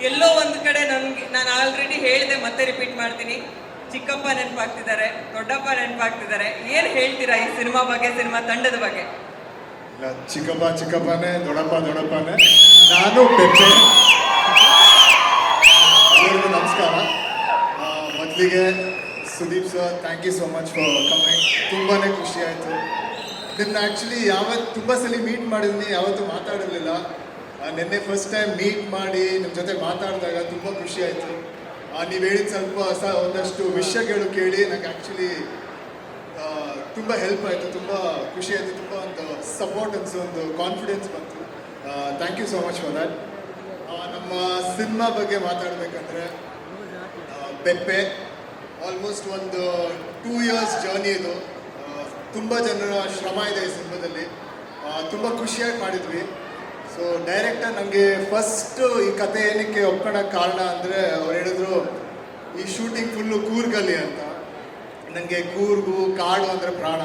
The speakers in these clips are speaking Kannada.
ಎಲ್ಲೋ ಒಂದು ಕಡೆ ನಾನು ಆಲ್ರೆಡಿ ಹೇಳಿದೆ, ಮತ್ತೆ ರಿಪೀಟ್ ಮಾಡ್ತೀನಿ, ಚಿಕ್ಕಪ್ಪ ನೆನಪಾಗ್ತಿದ್ದಾರೆ, ದೊಡ್ಡಪ್ಪ ನೆನಪಾಗ್ತಿದ್ದಾರೆ. ಏನು ಹೇಳ್ತೀರಾ ಈ ಸಿನಿಮಾ ಬಗ್ಗೆ, ಸಿನಿಮಾ ತಂಡದ ಬಗ್ಗೆ? ಇಲ್ಲ, ಚಿಕ್ಕಪ್ಪನೇ, ದೊಡ್ಡಪ್ಪನೇ. ನಾನು ಪೆಪ್ಪೆ. ಎಲ್ಲರಿಗೂ ನಮಸ್ಕಾರ. ಮೊದಲಿಗೆ Sudeep sir, thank you so much for coming. ತುಂಬಾ ಖುಷಿ ಆಯಿತು. ನಿನ್ನ ಆ್ಯಕ್ಚುಲಿ ತುಂಬ ಸಲ ಮೀಟ್ ಮಾಡಿದ್ದೀನಿ, ಯಾವತ್ತೂ ಮಾತಾಡಿರಲಿಲ್ಲ. ನಿನ್ನೆ ಫಸ್ಟ್ ಟೈಮ್ ಮೀಟ್ ಮಾಡಿ ನಿಮ್ಮ ಜೊತೆ ಮಾತಾಡಿದಾಗ ತುಂಬ ಖುಷಿ ಆಯಿತು. ನೀವು ಹೇಳಿದ ಸ್ವಲ್ಪ ಒಂದಷ್ಟು ವಿಷಯಗಳು ಕೇಳಿ ನನಗೆ ಆ್ಯಕ್ಚುಲಿ ತುಂಬ ಹೆಲ್ಪ್ ಆಯಿತು, ತುಂಬ ಖುಷಿ ಆಯಿತು, ತುಂಬ ಒಂದು ಸಪೋರ್ಟ್ ಅನಿಸು, ಒಂದು ಕಾನ್ಫಿಡೆನ್ಸ್ ಬಂತು. Thank you so much for that. ನಮ್ಮ ಸಿನಿಮಾ ಬಗ್ಗೆ ಮಾತಾಡಬೇಕಂದ್ರೆ ಪೆಪ್ಪೆ ಆಲ್ಮೋಸ್ಟ್ ಒಂದು 2 years ಜರ್ನಿ ಇದು. ತುಂಬ ಜನರ ಶ್ರಮ ಇದೆ ಈ ಸಿನಿಮಾದಲ್ಲಿ. ತುಂಬ ಖುಷಿಯಾಗಿ ಮಾಡಿದ್ವಿ. ಸೊ ಡೈರೆಕ್ಟರ್ ನನಗೆ ಫಸ್ಟು ಈ ಕತೆ ಏನಕ್ಕೆ ಒಪ್ಕೊಳ್ಳೋಕ್ಕೆ ಕಾರಣ ಅಂದರೆ, ಅವ್ರು ಹೇಳಿದ್ರು ಈ ಶೂಟಿಂಗ್ ಫುಲ್ಲು ಕೂರ್ಗಲ್ಲಿ ಅಂತ. ನನಗೆ ಕೂರ್ಗು ಕಾಡು ಅಂದರೆ ಪ್ರಾಣ.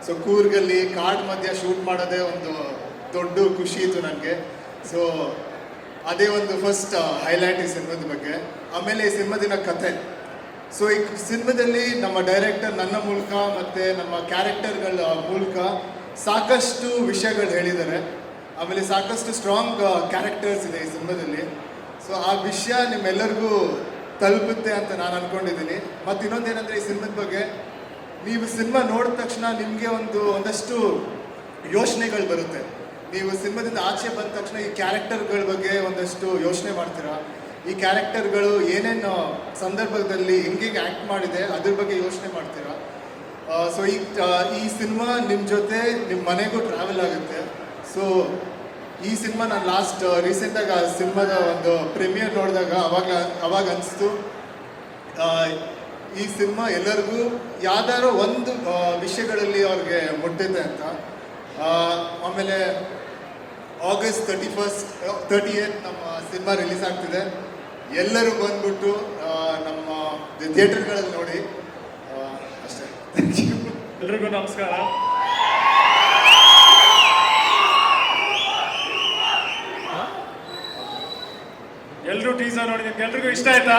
ಸೊ ಕೂರ್ಗಲ್ಲಿ ಕಾಡು ಮಧ್ಯ ಶೂಟ್ ಮಾಡೋದೇ ಒಂದು ದೊಡ್ಡ ಖುಷಿ ಇತ್ತು ನನಗೆ. ಸೊ ಅದೇ ಒಂದು ಫಸ್ಟ್ ಹೈಲೈಟ್ ಈ ಸಿನಿಮಾದ ಬಗ್ಗೆ. ಆಮೇಲೆ ಈ ಸಿನಿಮಾದಿನ ಕತೆ. ಸೊ ಈ ಸಿನಿಮಾದಲ್ಲಿ ನಮ್ಮ ಡೈರೆಕ್ಟರ್ ನನ್ನ ಮೂಲಕ ಮತ್ತು ನಮ್ಮ ಕ್ಯಾರೆಕ್ಟರ್ಗಳ ಮೂಲಕ ಸಾಕಷ್ಟು ವಿಷಯಗಳು ಹೇಳಿದ್ದಾರೆ. ಆಮೇಲೆ ಸಾಕಷ್ಟು ಸ್ಟ್ರಾಂಗ್ ಕ್ಯಾರೆಕ್ಟರ್ಸ್ ಇದೆ ಈ ಸಿನಿಮಾದಲ್ಲಿ. ಸೊ ಆ ವಿಷಯ ನಿಮ್ಮೆಲ್ಲರಿಗೂ ತಲುಪುತ್ತೆ ಅಂತ ನಾನು ಅಂದ್ಕೊಂಡಿದ್ದೀನಿ. ಮತ್ತು ಇನ್ನೊಂದೇನೆಂದರೆ, ಈ ಸಿನಿಮಾದ ಬಗ್ಗೆ ನೀವು ಸಿನಿಮಾ ನೋಡಿದ ತಕ್ಷಣ ನಿಮಗೆ ಒಂದಷ್ಟು ಯೋಚನೆಗಳು ಬರುತ್ತೆ. ನೀವು ಸಿನಿಮಾದಿಂದ ಆಚೆ ಬಂದ ತಕ್ಷಣ ಈ ಕ್ಯಾರೆಕ್ಟರ್ಗಳ ಬಗ್ಗೆ ಒಂದಷ್ಟು ಯೋಚನೆ ಮಾಡ್ತೀರಾ. ಈ ಕ್ಯಾರೆಕ್ಟರ್ಗಳು ಏನೇನು ಸಂದರ್ಭದಲ್ಲಿ ಹೆಂಗೆ ಆ್ಯಕ್ಟ್ ಮಾಡಿದೆ ಅದ್ರ ಬಗ್ಗೆ ಯೋಚನೆ ಮಾಡ್ತೀರಾ. ಸೊ ಈ ಸಿನಿಮಾ ನಿಮ್ಮ ಜೊತೆ ನಿಮ್ಮ ಮನೆಗೂ ಟ್ರಾವೆಲ್ ಆಗುತ್ತೆ. ಸೊ ಈ ಸಿನಿಮಾ ನಾನು ರೀಸೆಂಟಾಗಿ ಆ ಸಿನಿಮಾದ ಒಂದು ಪ್ರೀಮಿಯರ್ ನೋಡಿದಾಗ ಅವಾಗ ಅನಿಸ್ತು, ಈ ಸಿನಿಮಾ ಎಲ್ಲರಿಗೂ ಯಾವ್ದಾರೋ ಒಂದು ವಿಷಯಗಳಲ್ಲಿ ಅವ್ರಿಗೆ ಮುಟ್ಟಿದೆ ಅಂತ. ಆಮೇಲೆ August 38 ನಮ್ಮ ಸಿನಿಮಾ ರಿಲೀಸ್ ಆಗ್ತಿದೆ. ಎಲ್ಲರೂ ಬಂದ್ಬಿಟ್ಟು ನಮ್ಮ ಥಿಯೇಟರ್ಗಳಲ್ಲಿ ನೋಡಿ. ಅಷ್ಟೇ. Thank you. ಎಲ್ರಿಗೂ ನಮಸ್ಕಾರ. ಎಲ್ಲರೂ ಟೀಸರ್ ನೋಡಿ, ನಿಮ್ಗೆ ಎಲ್ರಿಗೂ ಇಷ್ಟ ಆಯ್ತಾ?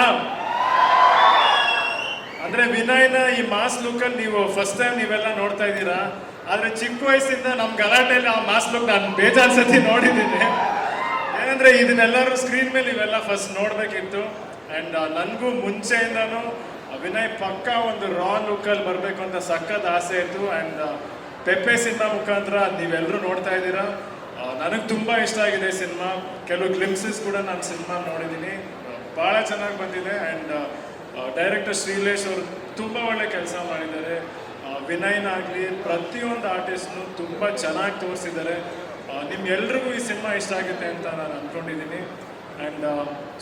ಅಂದ್ರೆ ವಿನಯ್ನ ಈ ಮಾಸ್ ಲುಕ್ಕಲ್ಲಿ ನೀವು ಫಸ್ಟ್ ಟೈಮ್ ನೀವೆಲ್ಲ ನೋಡ್ತಾ ಇದ್ದೀರಾ. ಆದ್ರೆ ಚಿಕ್ಕ ವಯಸ್ಸಿಂದ ನಮ್ಮ ಗಲಾಟೆಯಲ್ಲಿ ಆ ಮಾಸ್ ಲುಕ್ ನಾನು ಬೇಜಾನ್ ಸತಿ ನೋಡಿದ್ದೀನಿ. ಏನಂದ್ರೆ ಇದನ್ನೆಲ್ಲರೂ ಸ್ಕ್ರೀನ್ ಮೇಲೆ ಇವೆಲ್ಲ ಫಸ್ಟ್ ನೋಡ್ಬೇಕಿತ್ತು. ಆ್ಯಂಡ್ ನನಗೂ ಮುಂಚೆಯಿಂದನೂ ವಿನಯ್ ಪಕ್ಕ ಒಂದು ರಾ ಲುಕ್ಕಲ್ಲಿ ಬರಬೇಕು ಅಂತ ಸಖತ್ ಆಸೆ ಇತ್ತು. ಆ್ಯಂಡ್ ಪೆಪ್ಪೆ ಸಿನಿಮಾ ಮುಖಾಂತರ ನೀವೆಲ್ಲರೂ ನೋಡ್ತಾ ಇದ್ದೀರಾ. ನನಗೆ ತುಂಬ ಇಷ್ಟ ಆಗಿದೆ ಸಿನಿಮಾ. ಕೆಲವು ಗ್ಲಿಮ್ಸಸ್ ಕೂಡ ನಾನು ಸಿನಿಮಾ ನೋಡಿದ್ದೀನಿ, ಭಾಳ ಚೆನ್ನಾಗಿ ಬಂದಿದೆ. ಆ್ಯಂಡ್ ಡೈರೆಕ್ಟರ್ ಶ್ರೀಲೇಶ್ ಅವರು ತುಂಬ ಒಳ್ಳೆ ಕೆಲಸ ಮಾಡಿದ್ದಾರೆ. ವಿನಯ್ನಾಗಲಿ ಪ್ರತಿಯೊಂದು ಆರ್ಟಿಸ್ಟ್ನು ತುಂಬ ಚೆನ್ನಾಗಿ ತೋರಿಸಿದ್ದಾರೆ. ನಿಮ್ಗೆಲ್ರಿಗೂ ಈ ಸಿನಿಮಾ ಇಷ್ಟ ಆಗುತ್ತೆ ಅಂತ ನಾನು ಅಂದ್ಕೊಂಡಿದ್ದೀನಿ. And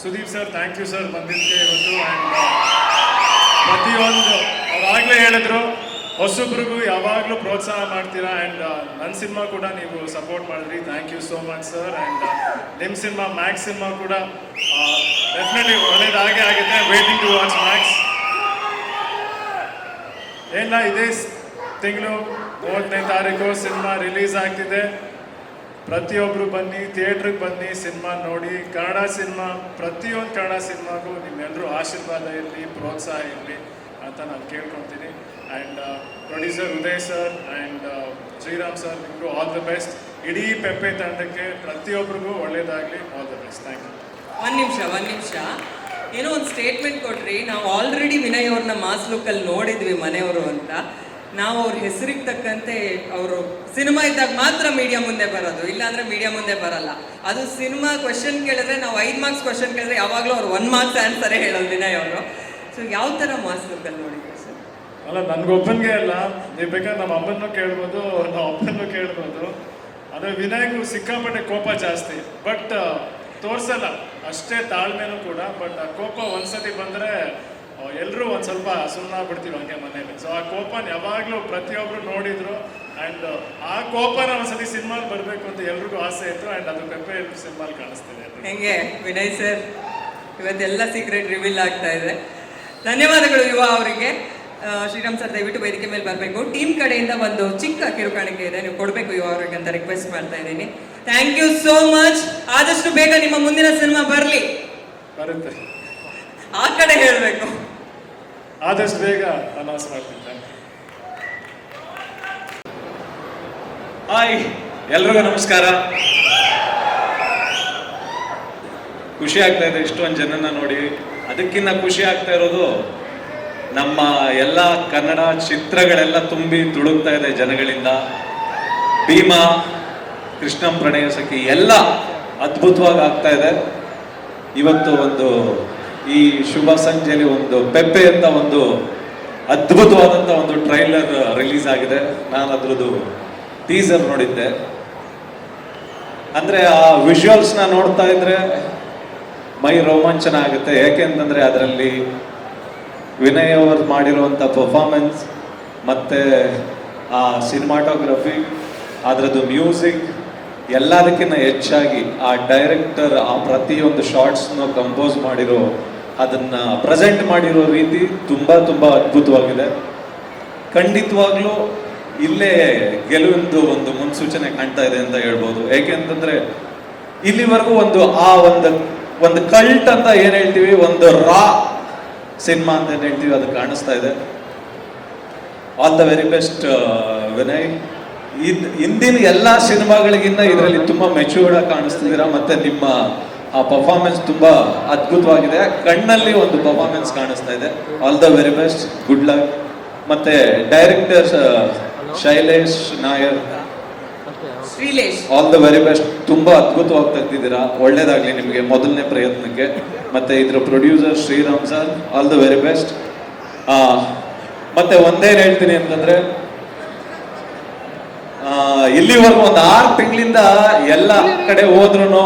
Sudeep sir, thank you sir ಬಂದಿದ್ದಕ್ಕೆ ಇವತ್ತು. ಆ್ಯಂಡ್ ಪ್ರತಿಯೊಂದು ಅವಾಗಲೇ ಹೇಳಿದ್ರು, ಹೊಸಬ್ರಿಗೂ ಯಾವಾಗಲೂ ಪ್ರೋತ್ಸಾಹ ಮಾಡ್ತೀರಾ. ಆ್ಯಂಡ್ ನನ್ನ ಸಿನಿಮಾ ಕೂಡ ನೀವು ಸಪೋರ್ಟ್ ಮಾಡಿದ್ರಿ, thank you so much sir. And ನಿಮ್ಮ ಸಿನಿಮಾ ಮ್ಯಾಕ್ಸ್ ಸಿನಿಮಾ ಕೂಡ ಡೆಫಿನೆಟ್ಲಿ ಒಳ್ಳೇದಾಗೇ ಆಗುತ್ತೆ. Waiting to watch Max. ಏನ ಇದೇ ತಿಂಗಳು 30ನೇ ತಾರೀಕು ಸಿನಿಮಾ ರಿಲೀಸ್ ಆಗ್ತಿದೆ. ಪ್ರತಿಯೊಬ್ಬರು ಬನ್ನಿ, ಥಿಯೇಟ್ರಿಗೆ ಬನ್ನಿ, ಸಿನಿಮಾ ನೋಡಿ. ಕನ್ನಡ ಸಿನಿಮಾ, ಪ್ರತಿಯೊಂದು ಕನ್ನಡ ಸಿನಿಮಾಗೂ ನಿಮ್ಮೆಲ್ಲರೂ ಆಶೀರ್ವಾದ ಇರಲಿ, ಪ್ರೋತ್ಸಾಹ ಇರಲಿ ಅಂತ ನಾನು ಕೇಳ್ಕೊತೀನಿ. And producer Uday sir and Shriram sir, ನಿಮಗೂ ಆಲ್ ದ ಬೆಸ್ಟ್. ಇಡೀ ಪೆಪ್ಪೆ ತಂಡಕ್ಕೆ ಪ್ರತಿಯೊಬ್ಬರಿಗೂ ಒಳ್ಳೇದಾಗಲಿ. All the best. Thank you. ಒಂದು ನಿಮಿಷ, ಏನೋ ಒಂದು ಸ್ಟೇಟ್ಮೆಂಟ್ ಕೊಟ್ರಿ. ನಾವು ಆಲ್ರೆಡಿ ವಿನಯ್ ಅವ್ರನ್ನ ಮಾಸ್ ಲುಕ್ಕಲ್ಲಿ ನೋಡಿದ್ವಿ ಮನೆಯವರು ಅಂತ. ನಾವು ಅವ್ರ ಹೆಸರಿಗೆ ತಕ್ಕಂತೆ ಅವರು ಸಿನಿಮಾ ಇದ್ದಾಗ ಮಾತ್ರ ಮೀಡಿಯಾ ಮುಂದೆ ಬರೋದು, ಇಲ್ಲಾಂದ್ರೆ ಮೀಡಿಯಾ ಮುಂದೆ ಬರಲ್ಲ. ಅದು ಸಿನಿಮಾ ಕ್ವಶನ್ ಕೇಳಿದ್ರೆ ನಾವು 5 marks ಕ್ವಶನ್ ಕೇಳಿದ್ರೆ ಯಾವಾಗಲೂ ಅವ್ರು 1 marks ಆನ್ಸರೇ ಹೇಳೋದು ವಿನಯ್ ಅವರು. ಸೊ ಯಾವ ಥರ ಮಾಸ್ ಲುಕ್ಕಲ್ಲಿ ನೋಡಿದ್ವಿ ಸರ್? ಅಲ್ಲ, ನನಗೊಬ್ಬನಿಗೆ ಅಲ್ಲ, ನೀವು ಬೇಕಾದ್ರೆ ನಮ್ಮ ಅಮ್ಮನೂ ಕೇಳ್ಬೋದು, ನಮ್ಮ ಅಪ್ಪನೂ ಕೇಳ್ಬೋದು. ಆದರೆ ವಿನಯ್ಗೂ ಸಿಕ್ಕಾಪಟ್ಟೆ ಕೋಪ ಜಾಸ್ತಿ, ಬಟ್ ತೋರಿಸಲ್ಲ ಅಷ್ಟೇ ತಾಳ್ಮೆನೂ ಕೂಡ. ಬಟ್ ಆ ಕೋಪ ಒಂದ್ಸತಿ ಬಂದರೆ ಎಲ್ಲರೂ ಒಂದು ಸ್ವಲ್ಪ ಸುಮ್ಮನಾಗ್ಬಿಡ್ತೀವಿ ಹಂಗೆ ಮನೇಲಿ. ಸೊ ಆ ಕೋಪನ ಯಾವಾಗಲೂ ಪ್ರತಿಯೊಬ್ಬರು ನೋಡಿದ್ರು. ಆ್ಯಂಡ್ ಆ ಕೋಪನ ಒಂದ್ಸತಿ ಸಿನಿಮಾಲ್ ಬರಬೇಕು ಅಂತ ಎಲ್ರಿಗೂ ಆಸೆ ಇತ್ತು. ಆ್ಯಂಡ್ ಅದು ಪೆಪ್ಪೆ ಸಿನಿಮಾಲ್ ಕಾಣಿಸ್ತಿದೆ. ಹೆಂಗೆ ವಿನಯ್ ಸರ್, ಇವತ್ತೆಲ್ಲ ಸೀಕ್ರೆಟ್ ರಿವೀಲ್ ಆಗ್ತಾ ಇದೆ. ಧನ್ಯವಾದಗಳು ಯುವ ಅವರಿಗೆ. ಶ್ರೀರಾಮ್ ಸರ್, ದಯವಿಟ್ಟು ವೇದಿಕೆ ಮೇಲೆ ಬರಬೇಕು. ಟೀಮ್ ಕಡೆಯಿಂದ ಒಂದು ಚಿಕ್ಕ ಕಿರುಕಾಣಿಕೆ ಇದೆ, ನೀವು ಕೊಡಬೇಕು ಯುವ ಅವರಿಗೆ ಅಂತ ರಿಕ್ವೆಸ್ಟ್ ಮಾಡ್ತಾ ಇದ್ದೀನಿ. Thank you so much. ಆದಷ್ಟು ಬೇಗ ನಿಮ್ಮ ಮುಂದಿನ ಸಿನಿಮಾ ಬರಲಿ. ಬರುತ್ತೆ. ಆ ಕಡೆ ಹೇಳ್ಬೇಕು. ಆದಷ್ಟು ಬೇಗ ಅನೌನ್ಸ್ ಮಾಡ್ತೀನಿ. ಹಾಯ್, ಎಲ್ರಿಗೂ ನಮಸ್ಕಾರ. ಖುಷಿ ಆಗ್ತಾ ಇದೆ ಇಷ್ಟೊಂದು ಜನನ ನೋಡಿ. ಅದಕ್ಕಿಂತ ಖುಷಿ ಆಗ್ತಾ ಇರೋದು ನಮ್ಮ ಎಲ್ಲ ಕನ್ನಡ ಚಿತ್ರಗಳೆಲ್ಲ ತುಂಬಿ ತುಳುಕ್ತಾ ಇದೆ ಜನಗಳಿಂದ. ಭೀಮಾ, ಕೃಷ್ಣಂ ಪ್ರಣಯ ಸಖಿ ಎಲ್ಲ ಅದ್ಭುತವಾಗಿ ಆಗ್ತಾ ಇದೆ. ಇವತ್ತು ಒಂದು ಈ ಶುಭ ಸಂಜೆಯಲ್ಲಿ ಒಂದು ಪೆಪ್ಪೆ ಅಂತ ಒಂದು ಅದ್ಭುತವಾದಂಥ ಒಂದು ಟ್ರೈಲರ್ ರಿಲೀಸ್ ಆಗಿದೆ. ನಾನು ಅದ್ರದ್ದು ಟೀಸರ್ ನೋಡಿದ್ದೆ. ಅಂದರೆ ಆ ವಿಜುವಲ್ಸ್ನ ನೋಡ್ತಾ ಇದ್ರೆ ಮೈ ರೋಮಾಂಚನ ಆಗುತ್ತೆ. ಯಾಕೆಂತಂದರೆ ಅದರಲ್ಲಿ ವಿನಯ್ ಅವರು ಮಾಡಿರುವಂಥ ಪರ್ಫಾರ್ಮೆನ್ಸ್ ಮತ್ತು ಆ ಸಿನಿಮಾಟೋಗ್ರಫಿ, ಅದರದ್ದು ಮ್ಯೂಸಿಕ್, ಎಲ್ಲದಕ್ಕಿಂತ ಹೆಚ್ಚಾಗಿ ಆ ಡೈರೆಕ್ಟರ್ ಆ ಪ್ರತಿಯೊಂದು ಶಾರ್ಟ್ಸ್ನ ಕಂಪೋಸ್ ಮಾಡಿರೋ, ಅದನ್ನು ಪ್ರೆಸೆಂಟ್ ಮಾಡಿರೋ ರೀತಿ ತುಂಬ ತುಂಬ ಅದ್ಭುತವಾಗಿದೆ. ಖಂಡಿತವಾಗ್ಲೂ ಇಲ್ಲೇ ಗೆಲುವಿಂದು ಒಂದು ಮುನ್ಸೂಚನೆ ಕಾಣ್ತಾ ಇದೆ ಅಂತ ಹೇಳ್ಬೋದು. ಏಕೆಂತಂದ್ರೆ ಇಲ್ಲಿವರೆಗೂ ಒಂದು ಕಲ್ಟ್ ಅಂತ ಏನ್ ಹೇಳ್ತೀವಿ, ಒಂದು ರಾ ಸಿನಿಮಾ ಅಂತ ಏನ್ ಹೇಳ್ತೀವಿ, ಅದು ಕಾಣಿಸ್ತಾ ಇದೆ. All the very best Vinay. ಹಿಂದಿನ ಎಲ್ಲ ಸಿನಿಮಾಗಳಿಗಿಂತ ಇದರಲ್ಲಿ ತುಂಬಾ ಮೆಚೂರ್ಡ್ ಆಗಿ ಕಾಣಿಸ್ತಿದ್ದೀರಾ. ಮತ್ತೆ ನಿಮ್ಮ ಆ ಪರ್ಫಾರ್ಮೆನ್ಸ್ ತುಂಬಾ ಅದ್ಭುತವಾಗಿದೆ. ಕಣ್ಣಲ್ಲಿ ಒಂದು ಪರ್ಫಾರ್ಮೆನ್ಸ್ ಕಾಣಿಸ್ತಾ ಇದೆ. All the very best, good luck. ಮತ್ತೆ director Shailesh Nair, Sreelesh, all the very best. ತುಂಬಾ ಅದ್ಭುತವಾಗಿ ತೆಗ್ದಿದ್ದೀರಾ. ಒಳ್ಳೇದಾಗ್ಲಿ ನಿಮಗೆ ಮೊದಲನೇ ಪ್ರಯತ್ನಕ್ಕೆ. ಮತ್ತೆ ಇದ್ರ producer Sriram sir, all the very best. ಮತ್ತೆ ಒಂದೇನು ಹೇಳ್ತೀನಿ ಅಂತಂದ್ರೆ, ಇಲ್ಲಿವರೆಗೂ ಒಂದು 6 ತಿಂಗಳಿಂದ ಎಲ್ಲ ಕಡೆ ಹೋದ್ರು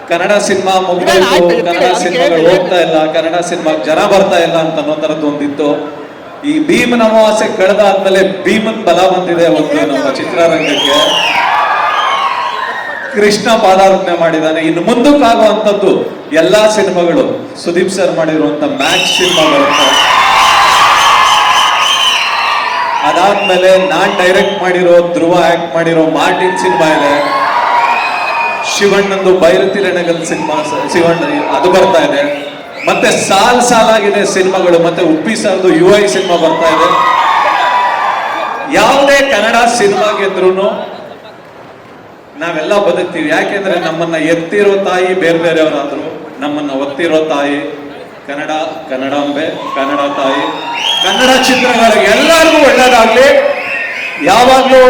ಕನ್ನಡ ಸಿನಿಮಾ ಮುಗಿದೋಯ್ತು, ಕನ್ನಡ ಸಿನಿಮಾಗಳು ಹೋಗ್ತಾ ಇಲ್ಲ, ಕನ್ನಡ ಸಿನಿಮಾಗೆ ಜನ ಬರ್ತಾ ಇಲ್ಲ ಅಂತ ಅನ್ನೋ ಥರದ್ದು ಒಂದಿತ್ತು. ಈ ಭೀಮನ ಅಮಾವಾಸ್ಯೆ ಕಳೆದಾದ್ಮೇಲೆ ಭೀಮನ್ ಬಲ ಬಂದಿದೆ ಒಂದು ನಮ್ಮ ಚಿತ್ರರಂಗಕ್ಕೆ. ಕೃಷ್ಣ ಪಾದಾರ್ಪಣೆ ಮಾಡಿದ್ದಾನೆ. ಇನ್ನು ಮುಂದಕ್ಕಾಗುವಂಥದ್ದು ಎಲ್ಲಾ ಸಿನಿಮಾಗಳು ಸುದೀಪ್ ಸರ್ ಮಾಡಿರುವಂತ ಮ್ಯಾಕ್ಸ್ ಸಿನಿಮಾ ಬರುತ್ತೆ. ಅದಾದ್ಮೇಲೆ ನಾನ್ ಡೈರೆಕ್ಟ್ ಮಾಡಿರೋ, ಧ್ರುವ ಆಕ್ಟ್ ಮಾಡಿರೋ ಮಾರ್ಟಿನ್ ಸಿನಿಮಾ ಇದೆ. ಶಿವಣ್ಣಂದು ಬೈರತಿ ರಣಗಲ್ ಸಿನಿಮಾ, ಶಿವಣ್ಣ ಅದು ಬರ್ತಾ ಇದೆ. ಮತ್ತೆ ಸಾಲಾಗಿದೆ ಸಿನಿಮಾಗಳು. ಮತ್ತೆ ಉಪ್ಪಿ ಸರ್ದು UI ಸಿನಿಮಾ ಬರ್ತಾ ಇದೆ. ಯಾವುದೇ ಕನ್ನಡ ಸಿನಿಮಾ ಗೆದ್ರೂ ನಾವೆಲ್ಲ ಬದುಕ್ತೀವಿ. ಯಾಕೆಂದ್ರೆ ನಮ್ಮನ್ನ ಎತ್ತಿರೋ ತಾಯಿ ಬೇರೆ ಬೇರೆಯವರಾದ್ರು, ನಮ್ಮನ್ನ ಒತ್ತಿರೋ ತಾಯಿ ಕನ್ನಡಾಂಬೆ, ಕನ್ನಡ ತಾಯಿ. ಕನ್ನಡ ಚಿತ್ರಗಳಿಗೆ ಎಲ್ಲರಿಗೂ ಒಳ್ಳೇದಾಗ್ಲಿ. ಯಾವಾಗ್ಲೂ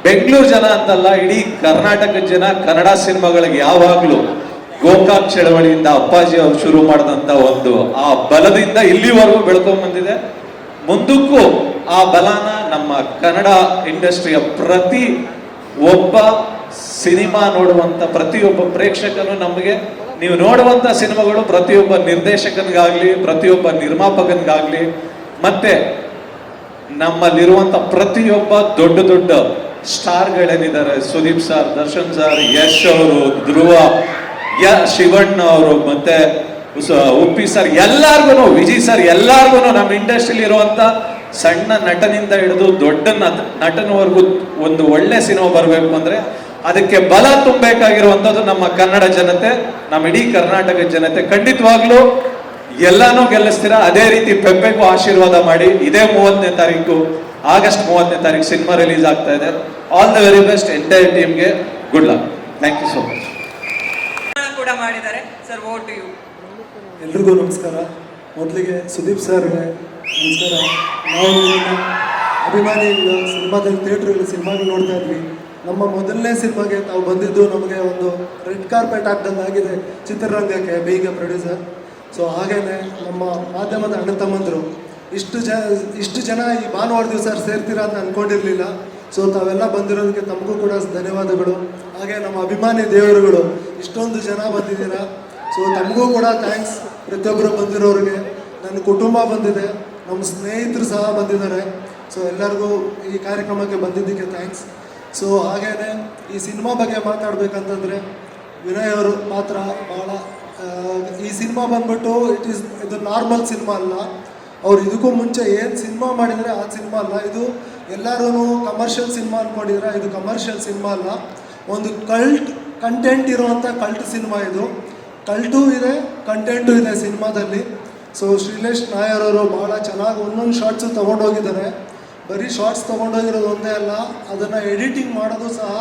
ಬೆಂಗಳೂರು ಜನ ಅಂತಲ್ಲ, ಇಡೀ ಕರ್ನಾಟಕದ ಜನ ಕನ್ನಡ ಸಿನಿಮಾಗಳಿಗೆ ಯಾವಾಗ್ಲೂ ಗೋಕಾಕ್ ಚಳವಳಿಯಿಂದ ಅಪ್ಪಾಜಿ ಅವರು ಶುರು ಮಾಡಿದಂತ ಒಂದು ಆ ಬಲದಿಂದ ಇಲ್ಲಿವರೆಗೂ ಬೆಳ್ಕೊಂಡ್ ಬಂದಿದೆ. ಮುಂದಕ್ಕೂ ಆ ಬಲನ ನಮ್ಮ ಕನ್ನಡ ಇಂಡಸ್ಟ್ರಿಯ ಪ್ರತಿ ಒಬ್ಬ ಸಿನಿಮಾ ನೋಡುವಂತ ಪ್ರತಿಯೊಬ್ಬ ಪ್ರೇಕ್ಷಕನು, ನಮಗೆ ನೀವು ನೋಡುವಂತ ಸಿನಿಮಾಗಳು ಪ್ರತಿಯೊಬ್ಬ ನಿರ್ದೇಶಕನಿಗಾಗ್ಲಿ, ಪ್ರತಿಯೊಬ್ಬ ನಿರ್ಮಾಪಕನಿಗಾಗ್ಲಿ, ಮತ್ತೆ ನಮ್ಮಲ್ಲಿರುವಂತ ಪ್ರತಿಯೊಬ್ಬ ದೊಡ್ಡ ದೊಡ್ಡ ಸ್ಟಾರ್ಗಳೇನಿದ್ದಾರೆ, ಸುದೀಪ್ ಸರ್, ದರ್ಶನ್ ಸರ್, ಯಶ್ ಅವರು, ಧ್ರುವ, ಶಿವಣ್ಣ ಅವರು, ಮತ್ತೆ ಉಪ್ಪಿ ಸರ್, ಎಲ್ಲಾರ್ಗು, ವಿಜಯ್ ಸರ್, ಎಲ್ಲಾರ್ಗು ನಮ್ಮ ಇಂಡಸ್ಟ್ರಿಲಿ ಇರುವಂತ ಸಣ್ಣ ನಟನಿಂದ ಹಿಡಿದು ದೊಡ್ಡ ನಟನವರೆಗೂ ಒಂದು ಒಳ್ಳೆ ಸಿನಿಮಾ ಬರಬೇಕು ಅಂದ್ರೆ ಅದಕ್ಕೆ ಬಲ ತುಂಬಬೇಕಾಗಿರುವಂತದ್ದು ನಮ್ಮ ಕನ್ನಡ ಜನತೆ, ನಮ್ಮ ಇಡೀ ಕರ್ನಾಟಕದ ಜನತೆ. ಖಂಡಿತವಾಗ್ಲೂ ಎಲ್ಲಾನು ಗೆಲ್ಲಿಸ್ತೀರಾ. ಅದೇ ರೀತಿ ಪೆಪ್ಪೆಗೂ ಆಶೀರ್ವಾದ ಮಾಡಿ. ಇದೇ 30ನೇ ತಾರೀಕು, ಆಗಸ್ಟ್ 30ನೇ ತಾರೀಕು ಸಿನಿಮಾ ರಿಲೀಸ್ ಆಗ್ತಾ ಇದೆ. All the very best entire ಟೀಮ್ಗೆ. Good luck. Thank you so much. ಕೂಡ ಮಾಡಿದ್ದಾರೆ ಸರ್. Vote you. ಎಲ್ರಿಗೂ ನಮಸ್ಕಾರ. ಮೊದಲಿಗೆ ಸುದೀಪ್ ಸರ್ಗೆ ನಮಸ್ಕಾರ. ನಾವು ಅಭಿಮಾನಿಗಳು ಸಿನಿಮಾದಲ್ಲಿ ಥಿಯೇಟ್ರಲ್ಲಿ ಸಿನಿಮಾಗಳು ನೋಡ್ತಾ ಇದ್ವಿ. ನಮ್ಮ ಮೊದಲನೇ ಸಿನಿಮಾಗೆ ತಾವು ಬಂದಿದ್ದು ನಮಗೆ ಒಂದು ರೆಡ್ ಕಾರ್ಪೆಟ್ ಹಾಕ್ದಂಗೆ ಆಗಿದೆ ಚಿತ್ರರಂಗಕ್ಕೆ, ಬೀಗ ಪ್ರೊಡ್ಯೂಸರ್. ಸೊ ಹಾಗೇನೆ ನಮ್ಮ ಮಾಧ್ಯಮದ ಅಣ್ಣ ತಮ್ಮಂದರು ಇಷ್ಟು ಜನ ಈ ಭಾನುವಾರ ದಿವಸ ಸೇರ್ತೀರಾ ಅಂತ ಅಂದ್ಕೊಂಡಿರಲಿಲ್ಲ. ಸೊ ತಾವೆಲ್ಲ ಬಂದಿರೋದಕ್ಕೆ ತಮಗೂ ಕೂಡ ಧನ್ಯವಾದಗಳು. ಹಾಗೆ ನಮ್ಮ ಅಭಿಮಾನಿ ದೇವರುಗಳು ಇಷ್ಟೊಂದು ಜನ ಬಂದಿದ್ದೀರಾ. ಸೊ ತಮಗೂ ಕೂಡ ಥ್ಯಾಂಕ್ಸ್. ಪ್ರತಿಯೊಬ್ಬರು ಬಂದಿರೋರಿಗೆ, ನನ್ನ ಕುಟುಂಬ ಬಂದಿದೆ, ನಮ್ಮ ಸ್ನೇಹಿತರು ಸಹ ಬಂದಿದ್ದಾರೆ. ಸೊ ಎಲ್ಲರಿಗೂ ಈ ಕಾರ್ಯಕ್ರಮಕ್ಕೆ ಬಂದಿದ್ದಕ್ಕೆ ಥ್ಯಾಂಕ್ಸ್. ಸೊ ಹಾಗೇನೆ ಈ ಸಿನಿಮಾ ಬಗ್ಗೆ ಮಾತಾಡಬೇಕಂತಂದರೆ ವಿನಯ್ ಅವರು ಪಾತ್ರ ಭಾಳ, ಈ ಸಿನಿಮಾ ಬಂದ್ಬಿಟ್ಟು ಇದು ನಾರ್ಮಲ್ ಸಿನಿಮಾ ಅಲ್ಲ. ಅವ್ರು ಇದಕ್ಕೂ ಮುಂಚೆ ಏನು ಸಿನಿಮಾ ಮಾಡಿದರೆ ಆ ಸಿನಿಮಾ ಅಲ್ಲ. ಇದು ಎಲ್ಲರೂ ಕಮರ್ಷಿಯಲ್ ಸಿನಿಮಾ ಅಂದ್ಕೊಂಡಿದ್ರೆ, ಇದು ಕಮರ್ಷಿಯಲ್ ಸಿನಿಮಾ ಅಲ್ಲ. ಒಂದು ಕಂಟೆಂಟ್ ಇರುವಂಥ ಕಲ್ಟ್ ಸಿನಿಮಾ ಇದು. ಕಲ್ಟು ಇದೆ, ಕಂಟೆಂಟು ಇದೆ ಸಿನಿಮಾದಲ್ಲಿ. ಸೊ ಶ್ರೀಲೇಶ್ ನಾಯರ್ ಅವರು ಭಾಳ ಚೆನ್ನಾಗಿ ಒಂದೊಂದು ಶಾರ್ಟ್ಸು ತೊಗೊಂಡೋಗಿದ್ದಾರೆ. ಬರೀ ಶಾರ್ಟ್ಸ್ ತೊಗೊಂಡೋಗಿರೋದು ಒಂದೇ ಅಲ್ಲ, ಅದನ್ನು ಎಡಿಟಿಂಗ್ ಮಾಡೋದು ಸಹ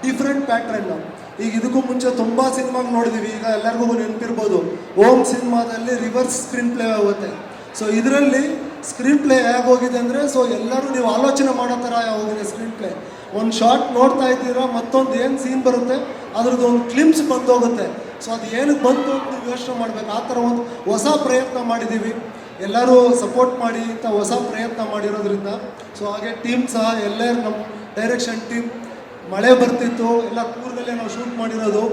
ಡಿಫ್ರೆಂಟ್ ಪ್ಯಾಟ್ರನ್ನು. ಈಗ ಇದಕ್ಕೂ ಮುಂಚೆ ತುಂಬ ಸಿನಿಮಾಗೆ ನೋಡಿದ್ದೀವಿ, ಈಗ ಎಲ್ಲರಿಗೂ ನೆನಪಿರ್ಬೋದು, ಓಮ್ ಸಿನಿಮಾದಲ್ಲಿ ರಿವರ್ಸ್ ಸ್ಕ್ರೀನ್ ಪ್ಲೇ ಆಗುತ್ತೆ. ಸೊ ಇದರಲ್ಲಿ ಸ್ಕ್ರೀನ್ ಪ್ಲೇ ಹೇಗೋಗಿದೆ ಅಂದರೆ, ಸೊ ಎಲ್ಲರೂ ನೀವು ಆಲೋಚನೆ ಮಾಡೋ ಥರ ಹೋಗಿದೆ ಸ್ಕ್ರೀನ್ ಪ್ಲೇ. ಒಂದು ಶಾರ್ಟ್ ನೋಡ್ತಾ ಇದ್ದೀರಾ, ಮತ್ತೊಂದು ಏನು ಸೀನ್ ಬರುತ್ತೆ ಅದ್ರದ್ದು ಒಂದು ಕ್ಲಿಮ್ಸ್ ಬಂದೋಗುತ್ತೆ. ಸೊ ಅದು ಏನಕ್ಕೆ ಬಂತು ಅಂತ ನೀವು ಯೋಚನೆ ಮಾಡಬೇಕು. ಆ ಥರ ಒಂದು ಹೊಸ ಪ್ರಯತ್ನ ಮಾಡಿದ್ದೀವಿ. ಎಲ್ಲರೂ ಸಪೋರ್ಟ್ ಮಾಡಿ ಇಂಥ ಹೊಸ ಪ್ರಯತ್ನ ಮಾಡಿರೋದ್ರಿಂದ. ಸೊ ಹಾಗೆ ಟೀಮ್ ಸಹ ಎಲ್ಲರೂ ನಮ್ಮ ಡೈರೆಕ್ಷನ್ ಟೀಮ್, ಮಳೆ ಬರ್ತಿತ್ತು, ಎಲ್ಲ ಕೂರ್ಗಲ್ಲೇ ನಾವು ಶೂಟ್ ಮಾಡಿರೋದು.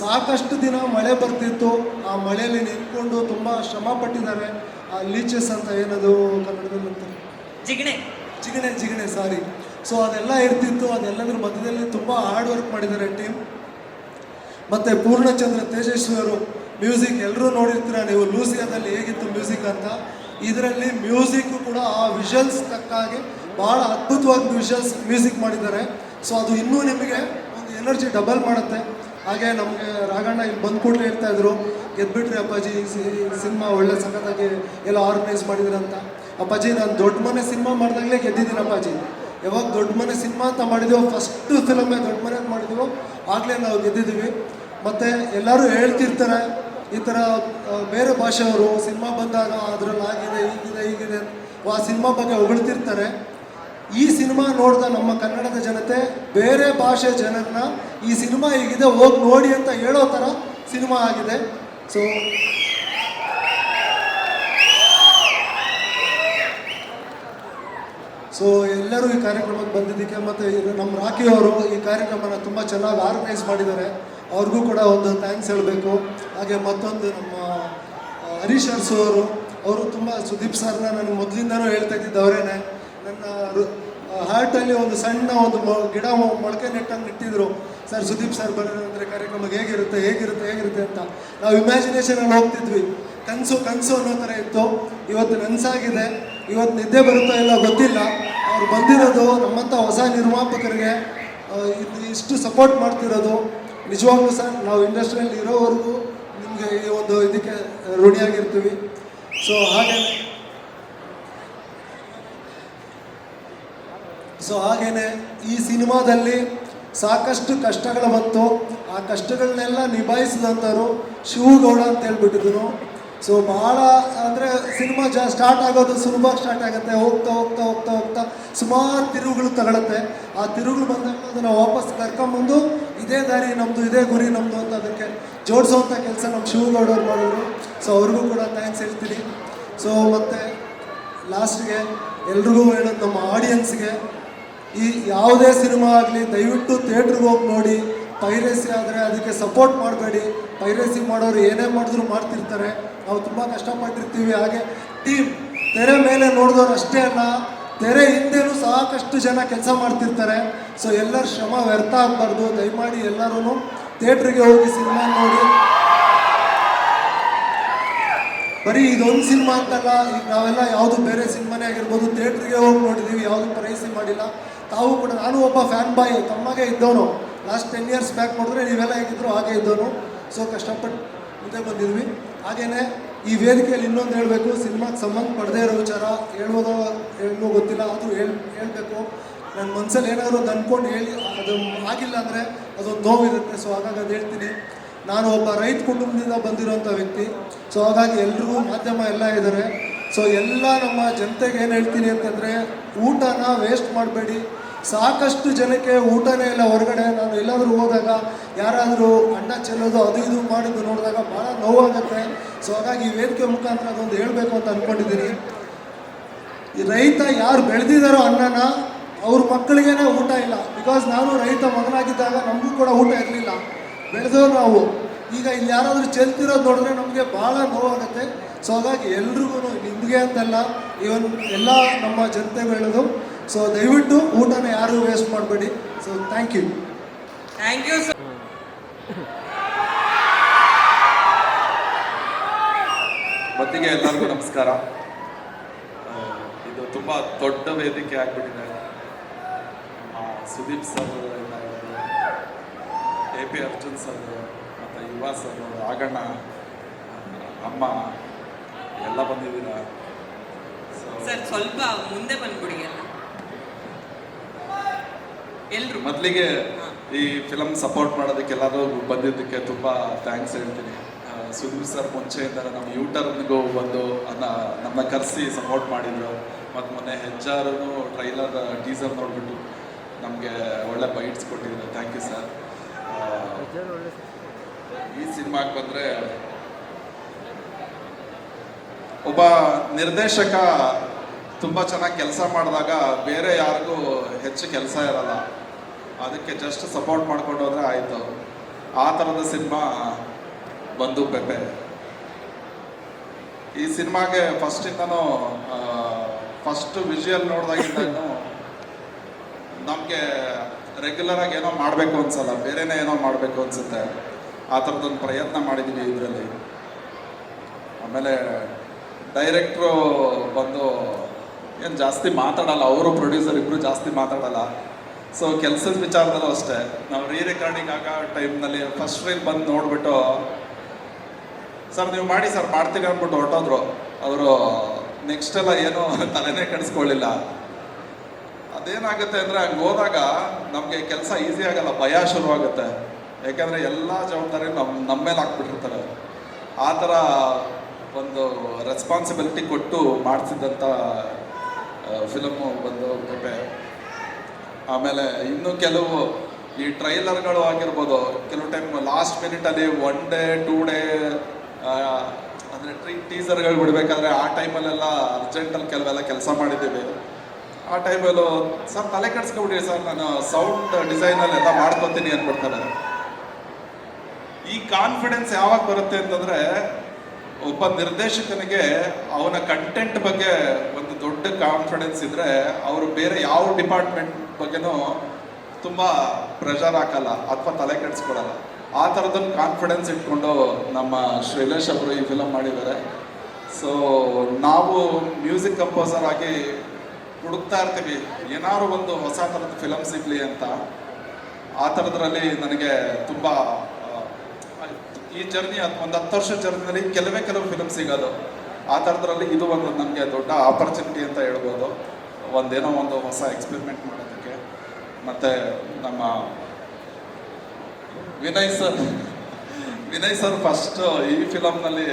ಸಾಕಷ್ಟು ದಿನ ಮಳೆ ಬರ್ತಿತ್ತು, ಆ ಮಳೆಯಲ್ಲಿ ನಿಂತ್ಕೊಂಡು ತುಂಬ ಶ್ರಮ ಪಟ್ಟಿದ್ದಾರೆ. ಆ ಲೀಚಸ್ ಅಂತ ಏನದು ಕನ್ನಡದಲ್ಲಿ ಅಂತಾರೆ, ಜಿಗಣೆ ಸಾರಿ. ಸೊ ಅದೆಲ್ಲ ಇರ್ತಿತ್ತು, ಅದೆಲ್ಲದ್ರ ಮಧ್ಯದಲ್ಲಿ ತುಂಬ ಹಾರ್ಡ್ ವರ್ಕ್ ಮಾಡಿದ್ದಾರೆ ಟೀಮ್. ಮತ್ತು ಪೂರ್ಣಚಂದ್ರ ತೇಜಸ್ವಿ ಅವರು ಮ್ಯೂಸಿಕ್, ಎಲ್ಲರೂ ನೋಡಿರ್ತೀರ ನೀವು ಲೂಸಿಯಾದಲ್ಲಿ ಹೇಗಿತ್ತು ಮ್ಯೂಸಿಕ್ ಅಂತ. ಇದರಲ್ಲಿ ಮ್ಯೂಸಿಕ್ಕು ಕೂಡ ಆ ವಿಷಲ್ಸ್ ತಕ್ಕಾಗಿ ಭಾಳ ಅದ್ಭುತವಾಗಿ ಮ್ಯೂಸಿಕ್ ಮಾಡಿದ್ದಾರೆ. ಸೊ ಅದು ಇನ್ನೂ ನಿಮಗೆ ಒಂದು ಎನರ್ಜಿ ಡಬಲ್ ಮಾಡುತ್ತೆ. ಹಾಗೆ ನಮಗೆ ರಾಘಣ್ಣ ಇಲ್ಲಿ ಬಂದು ಕೂಡಲೇ ಹೇಳ್ತಾಯಿದ್ರು, ಗೆದ್ಬಿಟ್ರಿ ಅಪ್ಪಾಜಿ, ಸಿನಿಮಾ ಒಳ್ಳೆ ಸಖತ್ತಾಗಿ ಎಲ್ಲ ಆರ್ಗನೈಸ್ ಮಾಡಿದ್ರು ಅಂತ. ಅಪ್ಪಾಜಿ, ನಾನು ದೊಡ್ಡ ಮನೆ ಸಿನಿಮಾ ಮಾಡಿದಾಗಲೇ ಗೆದ್ದಿದ್ದೀನಿ ಅಪ್ಪಾಜಿ. ಯಾವಾಗ ದೊಡ್ಡ ಮನೆ ಸಿನಿಮಾ ಅಂತ ಮಾಡಿದೆವೋ, ಫಸ್ಟು ಫಿಲಮೇ ದೊಡ್ಡ ಮನೆಗೆ ಮಾಡಿದೆವೋ ಆಗಲೇ ನಾವು ಗೆದ್ದಿದ್ದೀವಿ. ಮತ್ತು ಎಲ್ಲರೂ ಹೇಳ್ತಿರ್ತಾರೆ ಈ ಥರ ಬೇರೆ ಭಾಷೆಯವರು ಸಿನಿಮಾ ಬಂದಾಗ ಅದರಲ್ಲಿ ಆಗಿದೆ, ಹೀಗಿದೆ ಆ ಸಿನಿಮಾ ಬಗ್ಗೆ ಹೊಗಳ್ತಿರ್ತಾರೆ. ಈ ಸಿನಿಮಾ ನೋಡಿದ ನಮ್ಮ ಕನ್ನಡದ ಜನತೆ ಬೇರೆ ಭಾಷೆ ಜನರನ್ನ ಈ ಸಿನಿಮಾ ಹೀಗಿದೆ ಹೋಗಿ ನೋಡಿ ಅಂತ ಹೇಳೋ ಥರ ಸಿನಿಮಾ ಆಗಿದೆ. ಸೊ ಎಲ್ಲರೂ ಈ ಕಾರ್ಯಕ್ರಮಕ್ಕೆ ಬಂದಿದ್ದಕ್ಕೆ, ಮತ್ತು ನಮ್ಮ ರಾಕಿ ಅವರು ಈ ಕಾರ್ಯಕ್ರಮನ ತುಂಬ ಚೆನ್ನಾಗಿ ಆರ್ಗನೈಸ್ ಮಾಡಿದ್ದಾರೆ, ಅವ್ರಿಗೂ ಕೂಡ ಒಂದು ಥ್ಯಾಂಕ್ಸ್ ಹೇಳಬೇಕು. ಹಾಗೆ ಮತ್ತೊಂದು ನಮ್ಮ ಹರೀಶ್ ಅರ್ಸು ಅವರು ತುಂಬ, ಸುದೀಪ್ ಸರ್ನ ನನಗೆ ಮೊದಲಿಂದನೂ ಹೇಳ್ತಾ ಇದ್ದಿದ್ದವರೇನೆ. ನನ್ನ ಹಾರ್ಟಲ್ಲಿ ಒಂದು ಸಣ್ಣ ಒಂದು ಗಿಡ ಮೊಳಕೆ ನೆಟ್ಟಂಗೆ ಇಟ್ಟಿದ್ರು. ಸರ್, ಸುದೀಪ್ ಸರ್ ಬರೋದಂದರೆ ಕಾರ್ಯಕ್ರಮಕ್ಕೆ ಹೇಗಿರುತ್ತೆ ಅಂತ ನಾವು ಇಮ್ಯಾಜಿನೇಷನಲ್ಲಿ ಹೋಗ್ತಿದ್ವಿ. ಕನಸು ಅನ್ನೋ ಥರ ಇತ್ತು. ಇವತ್ತು ನನಸಾಗಿದೆ. ಇವತ್ತು ನಿದ್ದೆ ಬರುತ್ತೋ ಇಲ್ಲ ಗೊತ್ತಿಲ್ಲ. ಅವ್ರು ಬಂದಿರೋದು ನಮ್ಮಂಥ ಹೊಸ ನಿರ್ಮಾಪಕರಿಗೆ ಇಷ್ಟು ಸಪೋರ್ಟ್ ಮಾಡ್ತಿರೋದು ನಿಜವಾಗ್ಲೂ ಸರ್, ನಾವು ಇಂಡಸ್ಟ್ರಿಯಲ್ಲಿ ಇರೋವರೆಗೂ ನಿಮಗೆ ಈ ಒಂದು ಇದಕ್ಕೆ ಋಣಿಯಾಗಿರ್ತೀವಿ. ಸೊ ಹಾಗೇನೆ ಈ ಸಿನಿಮಾದಲ್ಲಿ ಸಾಕಷ್ಟು ಕಷ್ಟಗಳು ಬಂತು. ಆ ಕಷ್ಟಗಳನ್ನೆಲ್ಲ ನಿಭಾಯಿಸಿದಂಥವ್ರು ಶಿವಗೌಡ ಅಂತ ಹೇಳ್ಬಿಟ್ಟಿದ್ರು. ಸೊ ಭಾಳ ಅಂದರೆ ಸಿನಿಮಾ ಸ್ಟಾರ್ಟ್ ಆಗೋದು ಸುಲಭವಾಗಿ ಸ್ಟಾರ್ಟ್ ಆಗುತ್ತೆ, ಹೋಗ್ತಾ ಸುಮಾರು ತಿರುವುಗಳು ತಗೊಳುತ್ತೆ. ಆ ತಿರುವುಗಳು ಬಂದಾಗ ಅದನ್ನು ವಾಪಸ್ ಕರ್ಕೊಂಬಂದು ಇದೇ ದಾರಿ ನಮ್ಮದು, ಇದೇ ಗುರಿ ನಮ್ಮದು ಅಂತ ಅದಕ್ಕೆ ಜೋಡಿಸೋವಂಥ ಕೆಲಸ ನಮ್ಮ ಶಿವಗೌಡವ್ರು ಮಾಡಿದ್ರು. ಸೊ ಅವ್ರಿಗೂ ಕೂಡ ಥ್ಯಾಂಕ್ಸ್ ಹೇಳ್ತೀನಿ. ಸೊ ಮತ್ತು ಲಾಸ್ಟ್ಗೆ ಎಲ್ರಿಗೂ ಹೇಳೋದು, ನಮ್ಮ ಆಡಿಯನ್ಸ್ಗೆ, ಈ ಯಾವುದೇ ಸಿನಿಮಾ ಆಗಲಿ ದಯವಿಟ್ಟು ಥಿಯೇಟ್ರಿಗೆ ಹೋಗಿ ನೋಡಿ. ಪೈರೇಸಿ ಆದರೆ ಅದಕ್ಕೆ ಸಪೋರ್ಟ್ ಮಾಡಬೇಡಿ. ಪೈರೇಸಿ ಮಾಡೋರು ಏನೇ ಮಾಡಿದ್ರು ಮಾಡ್ತಿರ್ತಾರೆ, ನಾವು ತುಂಬ ಕಷ್ಟಪಟ್ಟಿರ್ತೀವಿ. ಹಾಗೆ ಟೀಮ್ ತೆರೆ ಮೇಲೆ ನೋಡಿದವ್ರು ಅಷ್ಟೇ ಅಲ್ಲ, ತೆರೆ ಹಿಂದೆನೂ ಸಾಕಷ್ಟು ಜನ ಕೆಲಸ ಮಾಡ್ತಿರ್ತಾರೆ. ಸೊ ಎಲ್ಲರ ಶ್ರಮ ವ್ಯರ್ಥ ಆಗಬಾರ್ದು. ದಯಮಾಡಿ ಎಲ್ಲರೂ ಥಿಯೇಟ್ರಿಗೆ ಹೋಗಿ ಸಿನಿಮಾ ನೋಡಿ. ಬರೀ ಇದೊಂದು ಸಿನಿಮಾ ಅಂತಲ್ಲ, ಈಗ ನಾವೆಲ್ಲ ಯಾವುದು ಬೇರೆ ಸಿನಿಮಾನೇ ಆಗಿರ್ಬೋದು ಥಿಯೇಟ್ರಿಗೆ ಹೋಗಿ ನೋಡಿದ್ದೀವಿ, ಯಾವುದು ಪ್ರೈಸಿ ಮಾಡಿಲ್ಲ. ತಾವು ಕೂಡ, ನಾನು ಒಬ್ಬ ಫ್ಯಾನ್ ಬಾಯ್ ತಮ್ಮಗೆ ಇದ್ದವನು. ಲಾಸ್ಟ್ 10 years ಬ್ಯಾಕ್ ನೋಡಿದ್ರೆ ನೀವೆಲ್ಲ ಹೇಗಿದ್ರು ಹಾಗೆ ಇದ್ದವನು. ಸೊ ಕಷ್ಟಪಟ್ಟು ಮುಂದೆ ಬಂದಿದ್ವಿ. ಹಾಗೆಯೇ ಈ ವೇದಿಕೆಯಲ್ಲಿ ಇನ್ನೊಂದು ಹೇಳಬೇಕು, ಸಿನಿಮಾಗೆ ಸಂಬಂಧಪಡದೇ ಇರೋ ವಿಚಾರ ಹೇಳ್ಬೋದೋ ಗೊತ್ತಿಲ್ಲ, ಆದರೂ ಹೇಳಬೇಕು. ನನ್ನ ಮನಸ್ಸಲ್ಲಿ ಏನಾದರೂ ಒಂದು ಅಂದ್ಕೊಂಡು ಹೇಳಿ ಅದು ಆಗಿಲ್ಲ ಅಂದರೆ ಅದೊಂದು ನೋವಿರುತ್ತೆ. ಸೊ ಹಾಗಾಗಿ ಅದು ಹೇಳ್ತೀನಿ. ನಾನು ಒಬ್ಬ ರೈತ ಕುಟುಂಬದಿಂದ ಬಂದಿರೋಂಥ ವ್ಯಕ್ತಿ. ಸೊ ಹಾಗಾಗಿ ಎಲ್ರಿಗೂ ಮಾಧ್ಯಮ ಎಲ್ಲ ಇದ್ದಾರೆ. ಸೊ ಎಲ್ಲ ನಮ್ಮ ಜನತೆಗೆ ಏನು ಹೇಳ್ತೀನಿ ಅಂತಂದರೆ, ಊಟನ ವೇಸ್ಟ್ ಮಾಡಬೇಡಿ. ಸಾಕಷ್ಟು ಜನಕ್ಕೆ ಊಟನೇ ಇಲ್ಲ ಹೊರಗಡೆ. ನಾನು ಎಲ್ಲಾದರೂ ಹೋದಾಗ ಯಾರಾದರೂ ಅನ್ನ ಚೆಲ್ಲೋದು ಅದು ಇದು ಮಾಡೋದು ನೋಡಿದಾಗ ಭಾಳ ನೋವಾಗುತ್ತೆ. ಸೊ ಹಾಗಾಗಿ ಈ ವೇದಿಕೆ ಮುಖಾಂತರ ಅದೊಂದು ಹೇಳಬೇಕು ಅಂತ ಅಂದ್ಕೊಂಡಿದ್ದೀನಿ. ಈ ರೈತ ಯಾರು ಬೆಳೆದಿದ್ದಾರೋ ಅನ್ನನ, ಅವ್ರ ಮಕ್ಕಳಿಗೇನೆ ಊಟ ಇಲ್ಲ. ಬಿಕಾಸ್ ನಾನು ರೈತ ಮಗನಾಗಿದ್ದಾಗ ನಮಗೂ ಕೂಡ ಊಟ ಇರಲಿಲ್ಲ, ಬೆಳೆದವರು ನಾವು. ಈಗ ಇಲ್ಲಿ ಯಾರಾದರೂ ಚೆಲ್ತಿರೋದು ನೋಡಿದ್ರೆ ನಮಗೆ ಭಾಳ ನೋವಾಗುತ್ತೆ. ಸೊ ಹಾಗಾಗಿ ಎಲ್ರಿಗೂ, ನಿಮಗೆ ಅಂತಲ್ಲ, ಇವನ್ ಎಲ್ಲ ನಮ್ಮ ಜನತೆಗೆ ಹೇಳೋದು, ಸೊ ದಯವಿಟ್ಟು ಊಟನ ಯಾರು ವೇಸ್ಟ್ ಮಾಡಬೇಡಿ. So thank you sir. ಮೊದಲಿಗೆ ಎಲ್ಲರಿಗೂ ನಮಸ್ಕಾರ. ಇದು ತುಂಬ ದೊಡ್ಡ ವೇದಿಕೆ ಆಗಿಬಿಟ್ಟಿದೆ. Sudeep sir, AP Arjun sir, ಮತ್ತು ಯುವ ಸರ್, ಆಗಣ್ಣ, ಅಮ್ಮ ಎಲ್ಲ ಬಂದಿದ್ದೀರಾ. ಸೊ ಸರ್ ಸ್ವಲ್ಪ ಮುಂದೆ ಬಂದ್ಬಿಡಿ ಎಲ್ಲ ಎಲ್ರು. ಮೊದಲಿಗೆ ಈ ಫಿಲಮ್ ಸಪೋರ್ಟ್ ಮಾಡೋದಕ್ಕೆ ಎಲ್ಲರೂ ಬಂದಿದ್ದಕ್ಕೆ ತುಂಬ ಥ್ಯಾಂಕ್ಸ್ ಹೇಳ್ತೀನಿ. ಸುದೀಪ್ ಸರ್ ಮುಂಚೆಯಿಂದ ನಮ್ಮ ಯೂಟರ್ನಿಗೂ ಬಂದು ನಮ್ಮನ್ನ ಕರೆಸಿ ಸಪೋರ್ಟ್ ಮಾಡಿದರು. ಮತ್ತು ಮೊನ್ನೆ ಹೆಜ್ಜಾರು ಟ್ರೈಲರ್ ಟೀಸರ್ ನೋಡಿಬಿಟ್ಟು ನಮಗೆ ಒಳ್ಳೆ ಬೈಟ್ಸ್ ಕೊಟ್ಟಿದ್ರು. Thank you sir. ಈ ಸಿನಿಮಾಗೆ ಬಂದರೆ ಒಬ್ಬ ನಿರ್ದೇಶಕ ತುಂಬ ಚೆನ್ನಾಗಿ ಕೆಲಸ ಮಾಡಿದಾಗ ಬೇರೆ ಯಾರಿಗೂ ಹೆಚ್ಚು ಕೆಲಸ ಇರಲ್ಲ, ಅದಕ್ಕೆ ಜಸ್ಟ್ ಸಪೋರ್ಟ್ ಮಾಡ್ಕೊಂಡು ಹೋದರೆ ಆಯಿತು. ಆ ಥರದ ಸಿನಿಮಾ ಬಂದು ಪೆಪೆ. ಈ ಸಿನಿಮಾಗೆ ಫಸ್ಟಿಂದನೂ ಫಸ್ಟ್ ವಿಜುವಲ್ ನೋಡಿದಾಗಿಂದನೂ ನಮಗೆ ರೆಗ್ಯುಲರಾಗಿ ಏನೋ ಮಾಡಬೇಕು ಅನ್ಸಲ್ಲ, ಬೇರೆನೇ ಏನೋ ಮಾಡಬೇಕು ಅನಿಸುತ್ತೆ. ಆ ಥರದೊಂದು ಪ್ರಯತ್ನ ಮಾಡಿದ್ದೀವಿ ಇದರಲ್ಲಿ. ಆಮೇಲೆ ಡೈರೆಕ್ಟ್ರು ಬಂದು ಏನು ಜಾಸ್ತಿ ಮಾತಾಡಲ್ಲ, ಅವರು ಪ್ರೊಡ್ಯೂಸರ್ ಇಬ್ಬರು ಜಾಸ್ತಿ ಮಾತಾಡಲ್ಲ. ಸೊ ಕೆಲಸದ ವಿಚಾರದಲ್ಲೂ ಅಷ್ಟೇ, ನಾವು ರೆಕಾರ್ಡಿಂಗ್ ಆಗೋ ಟೈಮ್ನಲ್ಲಿ ಫಸ್ಟ್ ರೀಲ್ ಬಂದು ನೋಡಿಬಿಟ್ಟು ಸರ್ ನೀವು ಮಾಡಿ ಸರ್ ಮಾಡ್ತೀವಿ ಅಂದ್ಬಿಟ್ಟು ಹೊರಟೋದ್ರು. ಅವರು ನೆಕ್ಸ್ಟ್ ಎಲ್ಲ ಏನೂ ತಲೆನೇ ಕೆಡಿಸ್ಕೊಳ್ಳಿಲ್ಲ. ಅದೇನಾಗುತ್ತೆ ಅಂದರೆ ಹಂಗೆ ಹೋದಾಗ ನಮಗೆ ಕೆಲಸ ಈಸಿ ಆಗಲ್ಲ, ಭಯ ಶುರುವಾಗುತ್ತೆ. ಯಾಕೆಂದರೆ ಎಲ್ಲ ಜವಾಬ್ದಾರಿ ನಮ್ಮ ಮೇಲೆ ಹಾಕ್ಬಿಟ್ಟಿರ್ತಾರೆ. ಆ ಥರ ಒಂದು ರೆಸ್ಪಾನ್ಸಿಬಿಲಿಟಿ ಕೊಟ್ಟು ಮಾಡ್ತಿದ್ದಂಥ ಫಿಲಮು ಬಂದು ಪೆಪೆ. ಆಮೇಲೆ ಇನ್ನೂ ಕೆಲವು ಈ ಟ್ರೈಲರ್ಗಳು ಆಗಿರ್ಬೋದು, ಕೆಲವು ಟೈಮ್ ಲಾಸ್ಟ್ ಮಿನಿಟಲ್ಲಿ 1 ಡೇ 2 ಡೇ ಅಂದರೆ ಟೀಸರ್ಗಳು ಬಿಡಬೇಕಾದ್ರೆ ಆ ಟೈಮಲ್ಲೆಲ್ಲ ಅರ್ಜೆಂಟಲ್ಲಿ ಕೆಲವೆಲ್ಲ ಕೆಲಸ ಮಾಡಿದ್ದೀವಿ. ಆ ಟೈಮಲ್ಲೂ ಸರ್ ತಲೆ ಕೆಡಿಸ್ಕೊಬಿಡಿ ಸರ್, ನಾನು ಸೌಂಡ್ ಡಿಸೈನಲ್ಲಿ ಎಲ್ಲ ಮಾಡ್ಕೊತೀನಿ ಅಂದ್ಬಿಡ್ತಾರೆ. ಈ ಕಾನ್ಫಿಡೆನ್ಸ್ ಯಾವಾಗ ಬರುತ್ತೆ ಅಂತಂದರೆ ಒಬ್ಬ ನಿರ್ದೇಶಕನಿಗೆ ಅವನ ಕಂಟೆಂಟ್ ಬಗ್ಗೆ ಒಂದು ದೊಡ್ಡ ಕಾನ್ಫಿಡೆನ್ಸ್ ಇದ್ದರೆ ಅವರು ಬೇರೆ ಯಾವ ಡಿಪಾರ್ಟ್ಮೆಂಟ್ ಬಗ್ಗೆನೂ ತುಂಬ ಪ್ರೆಷರ್ ಹಾಕಲ್ಲ ಅಥವಾ ತಲೆ ಕೆಡಿಸ್ಕೊಡಲ್ಲ. ಆ ಥರದೊಂದು ಕಾನ್ಫಿಡೆನ್ಸ್ ಇಟ್ಕೊಂಡು ನಮ್ಮ ಶ್ರೀಲೇಶ್ ಅವರು ಈ ಫಿಲಮ್ ಮಾಡಿದ್ದಾರೆ. ಸೊ ನಾವು ಮ್ಯೂಸಿಕ್ ಕಂಪೋಸರ್ ಆಗಿ ಹುಡುಕ್ತಾ ಇರ್ತೀವಿ ಏನಾದ್ರು ಒಂದು ಹೊಸ ಥರದ ಫಿಲಮ್ ಸಿಗಲಿ ಅಂತ. ಆ ಥರದ್ರಲ್ಲಿ ನನಗೆ ತುಂಬ ಈ ಜರ್ನಿ ಒಂದು 10 ವರ್ಷದ ಜರ್ನಿನಲ್ಲಿ ಕೆಲವು ಫಿಲಮ್ ಸಿಗೋದು. ಆ ಥರದ್ರಲ್ಲಿ ಇದು ಒಂದು ನನಗೆ ದೊಡ್ಡ ಆಪರ್ಚುನಿಟಿ ಅಂತ ಹೇಳ್ಬೋದು, ಒಂದೇನೋ ಒಂದು ಹೊಸ ಎಕ್ಸ್ಪೆರಿಮೆಂಟ್ ಮಾಡೋದಕ್ಕೆ. ಮತ್ತು ನಮ್ಮ ವಿನಯ್ ಸರ್ ಫಸ್ಟ್ ಈ ಫಿಲಮ್ನಲ್ಲಿ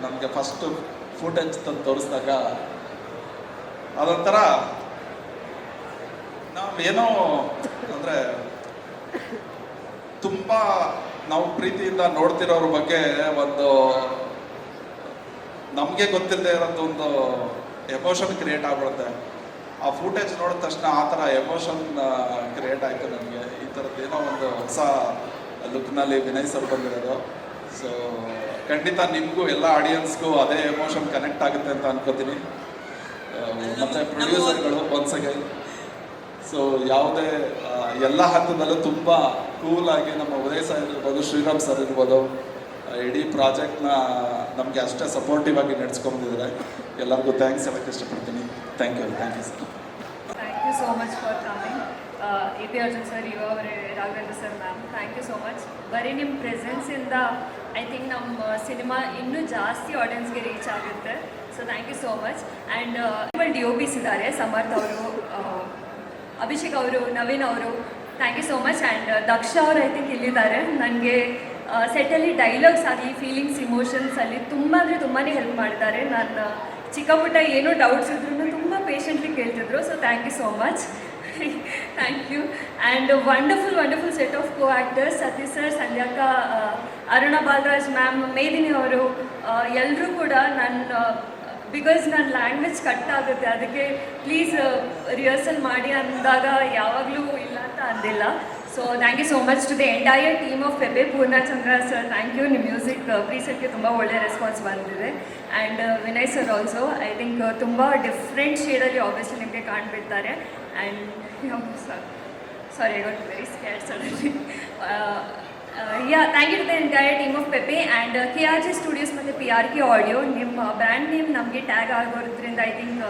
ನಮಗೆ ಫಸ್ಟ್ ಫುಟೇಜ್ ತಂದು ತೋರಿಸಿದಾಗ ಅದೊಂಥರ ನಾವೇನೋ ಅಂದರೆ ತುಂಬ ನಾವು ಪ್ರೀತಿಯಿಂದ ನೋಡ್ತಿರೋರ ಬಗ್ಗೆ ಒಂದು ನಮಗೆ ಗೊತ್ತಿಲ್ಲದೆ ಇರೋದು ಒಂದು ಎಮೋಷನ್ ಕ್ರಿಯೇಟ್ ಆಗ್ಬಿಡುತ್ತೆ. ಆ ಫುಟೇಜ್ ನೋಡಿದ ತಕ್ಷಣ ಆ ಥರ ಎಮೋಷನ್ ಕ್ರಿಯೇಟ್ ಆಯಿತು ನನಗೆ. ಈ ಥರದ್ದು ಏನೋ ಒಂದು ಹೊಸ ಲುಕ್ನಲ್ಲಿ ವಿನಯ್ ಸರ್ ಬಂದಿರೋದು. ಸೊ ಖಂಡಿತ ನಿಮಗೂ ಎಲ್ಲ ಆಡಿಯನ್ಸ್ಗೂ ಅದೇ ಎಮೋಷನ್ ಕನೆಕ್ಟ್ ಆಗುತ್ತೆ ಅಂತ ಅನ್ಕೋತೀನಿ. ಮತ್ತು ಪ್ರೊಡ್ಯೂಸರ್ಗಳು ಒನ್ಸ್ ಅಗೈನ್ ಸೊ ಯಾವುದೇ ಎಲ್ಲ ಹಂತದಲ್ಲೂ ತುಂಬ ಕೂಲಾಗಿ ನಮ್ಮ ಉದಯ್ ಸರ್ ಇರ್ಬೋದು, ಶ್ರೀರಾಮ್ ಸರ್ ಇರ್ಬೋದು, ಇಡೀ ಪ್ರಾಜೆಕ್ಟ್ನ ನಮಗೆ ಅಷ್ಟೇ ಸಪೋರ್ಟಿವ್ ಆಗಿ ನಡೆಸ್ಕೊಂಡಿದ್ದಾರೆ. ಎಲ್ಲರಿಗೂ ಥ್ಯಾಂಕ್ಸ್ ಹೇಳೋಕ್ಕೆ ಇಷ್ಟಪಡ್ತೀನಿ. Thank you sir. Thank you so much for coming. AP Arjun sir, Eva ಅವರೇ, Raghavendra sir ma'am, thank you so much. ಬರೀ ನಿಮ್ಮ ಪ್ರೆಸೆನ್ಸಿಂದ ಐ ಥಿಂಕ್ ನಮ್ಮ ಸಿನಿಮಾ ಇನ್ನೂ ಜಾಸ್ತಿ ಆಡಿಯನ್ಸ್ಗೆ ರೀಚ್ ಆಗುತ್ತೆ. So thank you so much. And DOPs ಇದ್ದಾರೆ, ಸಮರ್ಥ್ ಅವರು, ಅಭಿಷೇಕ್ ಅವರು, ನವೀನ್ ಅವರು, thank you so much. And Daksha ಅವರು ಐ ಥಿಂಕ್ ಇಲ್ಲಿದ್ದಾರೆ. ನನಗೆ ಸೆಟ್ಟಲ್ಲಿ ಡೈಲಾಗ್ಸ್ ಆಗಲಿ, ಫೀಲಿಂಗ್ಸ್, ಇಮೋಷನ್ಸಲ್ಲಿ ತುಂಬ ಅಂದರೆ ತುಂಬಾ ಹೆಲ್ಪ್ ಮಾಡಿದ್ದಾರೆ. ನಾನು ಚಿಕ್ಕ ಪುಟ್ಟ ಏನೋ ಡೌಟ್ಸ್ ಇದ್ರೂ ತುಂಬ ಪೇಷಂಟ್ಲಿ ಕೇಳ್ತಿದ್ರು. So thank you so much. Thank you. And wonderful set of co actors, Satish sir, ಸಂಧ್ಯಾಕ, ಅರುಣ ಬಾಲರಾಜ್ ಮ್ಯಾಮ್, ಮೇದಿನಿ ಅವರು, ಎಲ್ಲರೂ ಕೂಡ ಬಿಕಾಸ್ ನನ್ನ ಲ್ಯಾಂಗ್ವೇಜ್ ಕಟ್ ಆಗುತ್ತೆ, ಅದಕ್ಕೆ ಪ್ಲೀಸ್ ರಿಹರ್ಸಲ್ ಮಾಡಿ ಅಂದಾಗ ಯಾವಾಗಲೂ ಇಲ್ಲ ಅಂತ ಅಂದಿಲ್ಲ. So thank you so much to the entire team of Pepe. Poornachandra sir, thank you. ನಿಮ್ಮ ಮ್ಯೂಸಿಕ್ ಪ್ರೀಸೆಟ್ಗೆ ತುಂಬ ಒಳ್ಳೆಯ ರೆಸ್ಪಾನ್ಸ್ ಬಂದಿದೆ. And Vinay sir also I think ತುಂಬ ಡಿಫ್ರೆಂಟ್ ಶೇಡಲ್ಲಿ ಆಬ್ವಿಯಸ್ಲಿ ನಿಮಗೆ ಕಾಣ್ಬಿಡ್ತಾರೆ. And sorry, I got very scared suddenly. Thank you to the entire team of Pepe and KRJ studios ಮತ್ತು PRK ಆಡಿಯೋ. ನಿಮ್ಮ ಬ್ರ್ಯಾಂಡ್ ನೇಮ್ ನಮಗೆ ಟ್ಯಾಗ್ ಆಗೋದ್ರಿಂದ ಐ ಥಿಂಕ್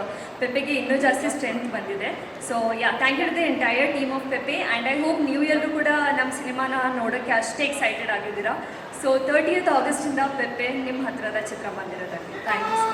ಪೆಪೆಗೆ ಇನ್ನೂ ಜಾಸ್ತಿ ಸ್ಟ್ರೆಂತ್ ಬಂದಿದೆ. So thank you to the entire team of Pepe. And I hope ನೀವು ಎಲ್ಲರೂ ಕೂಡ ನಮ್ಮ ಸಿನಿಮಾನ ನೋಡೋಕ್ಕೆ ಅಷ್ಟೇ ಎಕ್ಸೈಟೆಡ್ ಆಗಿದ್ದೀರಾ. ಸೊ 30th ಆಗಸ್ಟಿಂದ ಪೆಪ್ಪೆ ನಿಮ್ಮ ಹತ್ರದ ಚಿತ್ರಮಂದಿರದಲ್ಲಿ